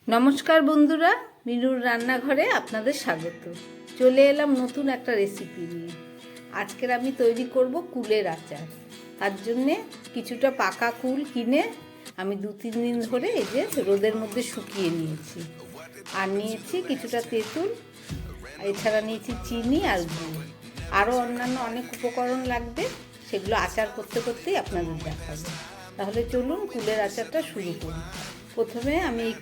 নমস্কার বন্ধুরা, মিনুর রান্নাঘরে আপনাদের স্বাগত। চলে এলাম নতুন একটা রেসিপি নিয়ে। আজকের আমি তৈরি করব কুলের আচার। তার জন্যে কিছুটা পাকা কুল কিনে আমি 2-3 দিন ধরে এই যে রোদের মধ্যে শুকিয়ে নিয়েছি। আর নিয়েছি কিছুটা তেঁতুল, এছাড়া নিয়েছি চিনি আর গুড়। আরও অন্যান্য অনেক উপকরণ লাগবে, সেগুলো আচার করতে করতেই আপনাদের দেখাবো। তাহলে চলুন কুলের আচারটা শুরু করি। প্রথমে আমি এই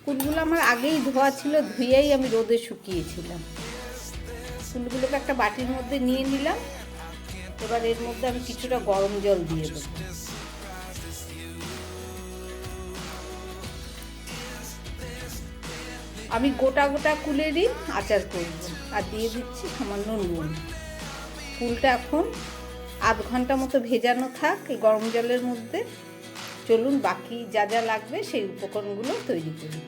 কুলগুলো আমার আগেই ধোয়া ছিল, ধুয়েই আমি রোদে শুকিয়েছিলাম। কুলগুলোকে একটা বাটির মধ্যে নিয়ে নিলাম। এবার এর মধ্যে আমি কিছুটা গরম জল দিয়ে দেবো। আমি গোটা গোটা কুলেরই আচার করব আর দিয়ে দিচ্ছি সামান্য নুন। কুলটা এখন আধ ঘন্টা মতো ভেজানো থাক এই গরম জলের মধ্যে। চলুন বাকি যা যা লাগবে সেই উপকরণগুলো তৈরি করি।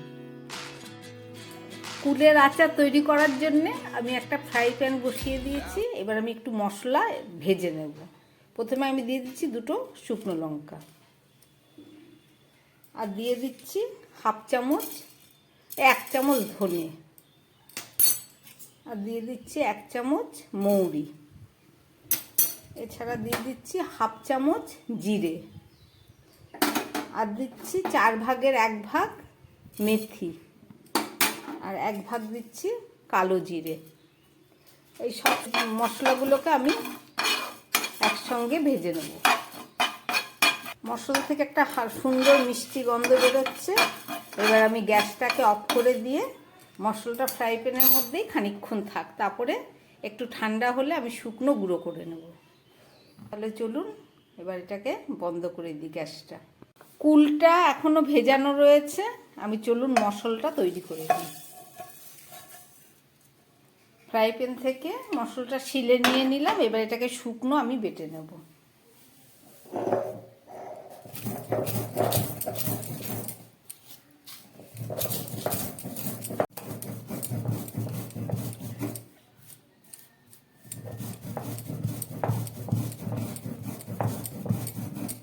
কুলের আচার তৈরি করার জন্যে আমি একটা ফ্রাই প্যান বসিয়ে দিয়েছি। এবার আমি একটু মশলা ভেজে নেব। প্রথমে আমি দিয়ে দিচ্ছি 2টো শুকনো লঙ্কা, আর দিয়ে দিচ্ছি 1/2 চামচ 1 চামচ ধনে, আর দিয়ে দিচ্ছি 1 চামচ মৌরি, এছাড়া দিয়ে দিচ্ছি 1/2 চামচ জিরে, আর দিচ্ছি 4 ভাগের 1 ভাগ মেথি, আর 1 ভাগ দিচ্ছি কালো জিরে। এই সব মশলাগুলোকে আমি একসঙ্গে ভেজে নেব। মশলা থেকে একটা সুন্দর মিষ্টি গন্ধ বেরোচ্ছে। এবার আমি গ্যাসটাকে অফ করে দিয়ে মশলাটা ফ্রাই প্যানের মধ্যেই খানিকক্ষণ থাক, তারপরে একটু ঠান্ডা হলে আমি শুকনো গুঁড়ো করে নেব। তাহলে চলুন এবার এটাকে বন্ধ করে দিই গ্যাসটা। কুলটা এখনও ভেজানো রয়েছে, আমি চলুন মশলাটা তৈরি করে দিই। ফ্রাই প্যান থেকে মশলাটা শিলে নিয়ে নিলাম। এবার এটাকে শুকনো আমি বেটে নেব।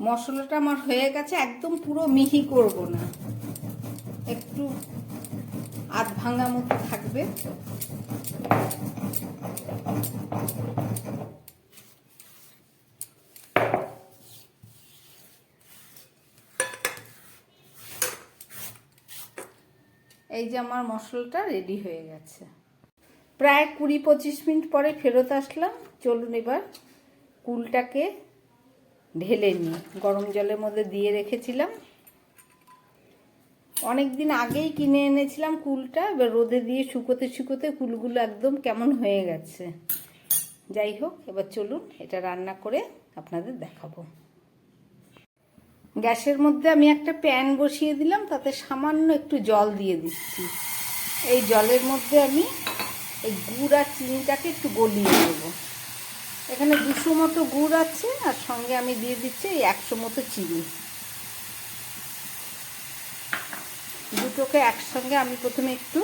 মশলাটা আমার হয়ে গেছে, একদম পুরো মিহি করব না, একটু আধ ভাঙা মতো থাকবে। এই যে আমার মশলাটা রেডি হয়ে গেছে। প্রায় 20-25 মিনিট পরে ফেরত আসলাম। চলুন এবার কুলটাকে ঢেলে নিই। গরম জলের মধ্যে দিয়ে রেখেছিলাম, অনেক দিন আগেই কিনে এনেছিলাম কুলটা। এবার রোদে দিয়ে শুকোতে শুকোতে কুলগুলো একদম কেমন হয়ে গেছে। যাই হোক, এবার চলুন এটা রান্না করে আপনাদের দেখাবো। গ্যাসের মধ্যে আমি একটা প্যান বসিয়ে দিলাম, তাতে সামান্য একটু জল দিয়ে দিচ্ছি। এই জলের মধ্যে আমি এই গুড় আর চিনিটাকে একটু গলিয়ে দেব। এখানে 200 মতো গুড় আছে, আর সঙ্গে আমি দিয়ে দিচ্ছি এই 100 মতো চিনি। দুটোকে একসঙ্গে আমি প্রথমে একটু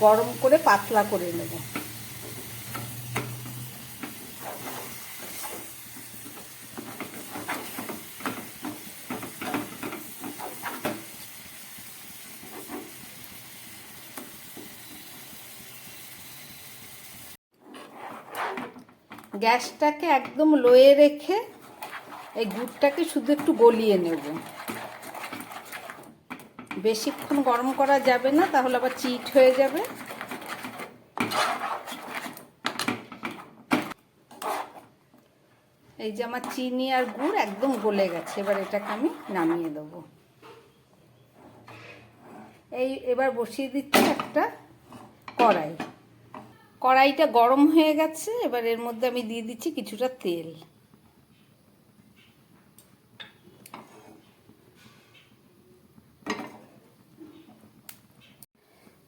গরম করে পাতলা করে নেব। গ্যাসটাকে একদম লোয়ে রেখে এই গুড়টাকে শুধু একটু গলিয়ে নেব। বেশিক্ষণ গরম করা যাবে না, তাহলে আবার চিট হয়ে যাবে। এই যে আমার চিনি আর গুড় একদম গলে গেছে। এবার এটাকে আমি নামিয়ে দেব। এবার বসিয়ে দিচ্ছি একটা কড়াই। কড়াইটা গরম হয়ে গেছে। এবার এর মধ্যে আমি দিয়ে দিচ্ছি কিছুটা তেল।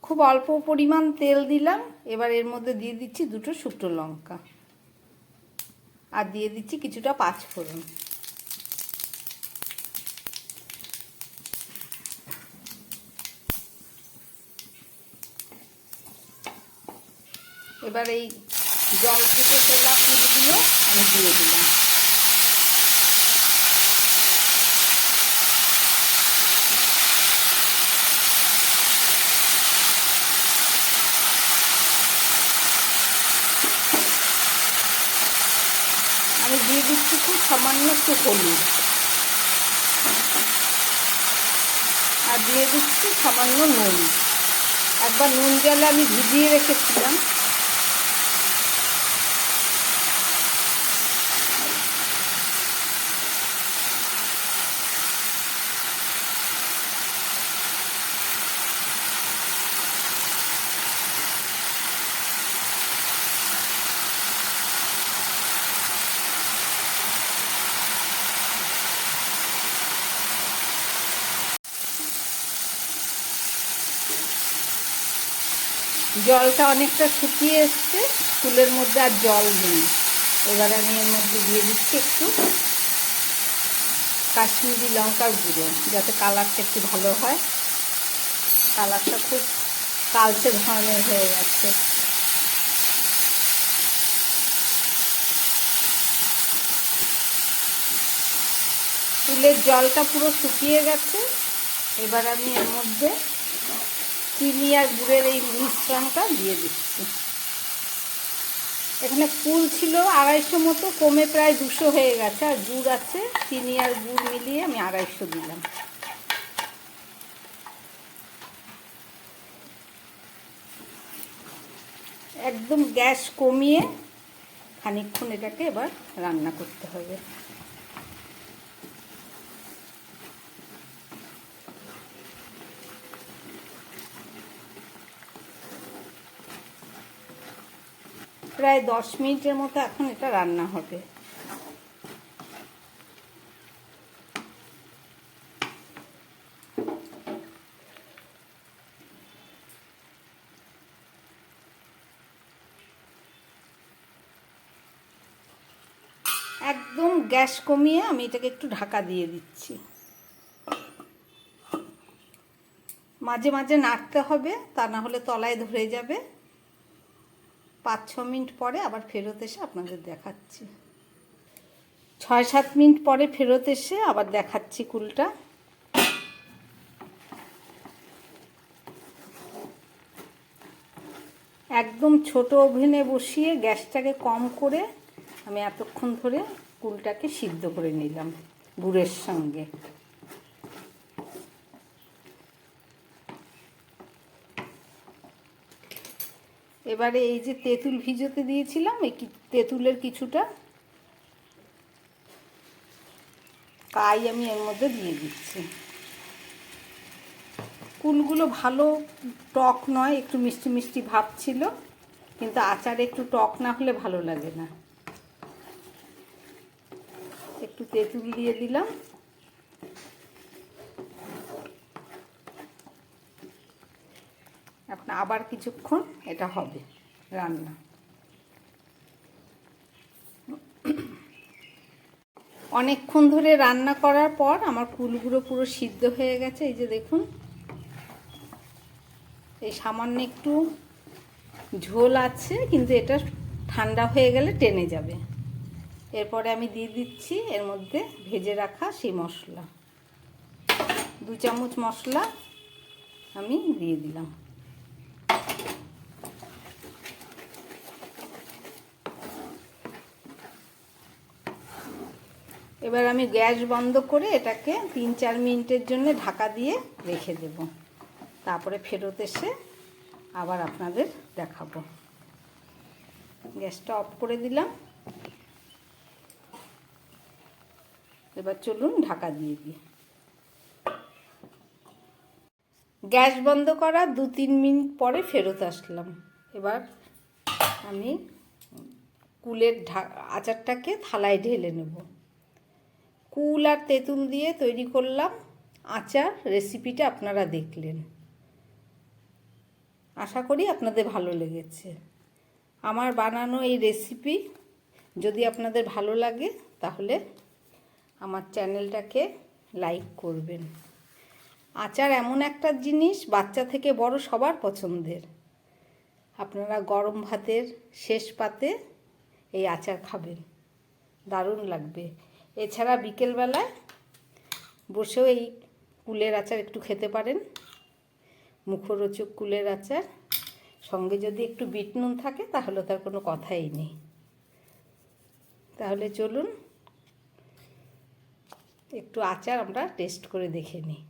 খুব অল্প পরিমাণ তেল দিলাম। এবার এর মধ্যে দিয়ে দিচ্ছি 2টো শুকনো লঙ্কা, আর দিয়ে দিচ্ছি কিছুটা 5 ফোড়ন। এবার এই জল থেকে তোলা কুলগুলো আমি দিয়ে দিলাম। সামান্য একটু হলুদ, আর দিয়ে দিচ্ছি সামান্য নুন। একবার নুন জলে আমি ভিজিয়ে রেখেছিলাম। জলটা অনেকটা শুকিয়ে এসছে, কুলের মধ্যে আর জল নেই। এবার আমি এর মধ্যে দিয়ে দিচ্ছি একটু কাশ্মীরি লঙ্কার গুঁড়ো, যাতে কালারটা একটু ভালো হয়। কালারটা খুব কালচে ধরনের হয়ে গেছে। কুলের জলটা পুরো শুকিয়ে গেছে। এবার আমি এর মধ্যে চিনি আর গুড়ের এই মিশ্রণটা দিয়ে দিচ্ছি। এখানে কুল ছিল 250 মতো, কমে প্রায় 200 হয়ে গেছে। আর গুড় আছে, চিনি আর গুড় মিলিয়ে আমি 250 দিলাম। একদম গ্যাস কমিয়ে খানিকক্ষণ এটাকে এবার রান্না করতে হবে। প্রায় 10 মিনিটের মতো এখন এটা রান্না হবে। একদম গ্যাস কমিয়ে আমি এটাকে একটু ঢাকা দিয়ে দিচ্ছি। মাঝে মাঝে নাড়তে হবে, তা না হলে তলায় ধরে যাবে। 5-6 মিনিট পরে আবার ফেরত এসে আপনাদের দেখাচ্ছি। 6-7 মিনিট পরে ফেরত এসে আবার দেখাচ্ছি কুলটা। একদম ছোট ওভেনে বসিয়ে গ্যাসটাকে কম করে আমি এতক্ষণ ধরে কুলটাকে সিদ্ধ করে নিলাম গুড়ের সঙ্গে। এবারে এই যে তেঁতুল ভিজোতে দিয়েছিলাম, এই তেঁতুলের কিছুটা কাই আমি এর মধ্যে দিয়ে দিচ্ছি। কুলগুলো ভালো টক নয়, একটু মিষ্টি মিষ্টি ভাব ছিল, কিন্তু আচারে একটু টক না হলে ভালো লাগে না। একটু তেঁতুল দিয়ে দিলাম। এখন আবার কিছুক্ষণ এটা হবে রান্না। অনেকক্ষণ ধরে রান্না করার পর আমার কুলগুলো পুরো সিদ্ধ হয়ে গেছে। এই যে দেখুন, এই সামান্য একটু ঝোল আছে, কিন্তু এটা ঠান্ডা হয়ে গেলে টেনে যাবে। এরপরে আমি দিয়ে দিচ্ছি এর মধ্যে ভেজে রাখা সেই মশলা। 2 চামচ মশলা আমি দিয়ে দিলাম। এবার আমি গ্যাস বন্ধ করে এটাকে 3-4 মিনিটের জন্য ঢাকা দিয়ে রেখে দেব। তারপরে ফেরত এসে আবার আপনাদের দেখাবো। গ্যাসটা অফ করে দিলাম। এবার চলুন ঢাকা দিয়ে দিই। গ্যাস বন্ধ করা 2-3 মিনিট পরে ফেরত আসলাম। এবার আমি কুলের আচারটাকে থালায় ঢেলে নেব। কুল আর তেঁতুল দিয়ে তৈরি করলাম আচার। রেসিপিটা আপনারা দেখলেন, আশা করি আপনাদের ভালো লেগেছে। আমার বানানো এই রেসিপি যদি আপনাদের ভালো লাগে তাহলে আমার চ্যানেলটাকে লাইক করবেন। আচার এমন একটা জিনিস, বাচ্চা থেকে বড় সবার পছন্দের। আপনারা গরম ভাতের শেষ পাতে এই আচার খাবেন, দারুণ লাগবে। এছাড়া বিকেলবেলায় বসেও এই কুলের আচার একটু খেতে পারেন। মুখরোচক কুলের আচার, সঙ্গে যদি একটু বিট নুন থাকে তাহলে তার কোনো কথাই নেই। তাহলে চলুন একটু আচার আমরা টেস্ট করে দেখে নিই।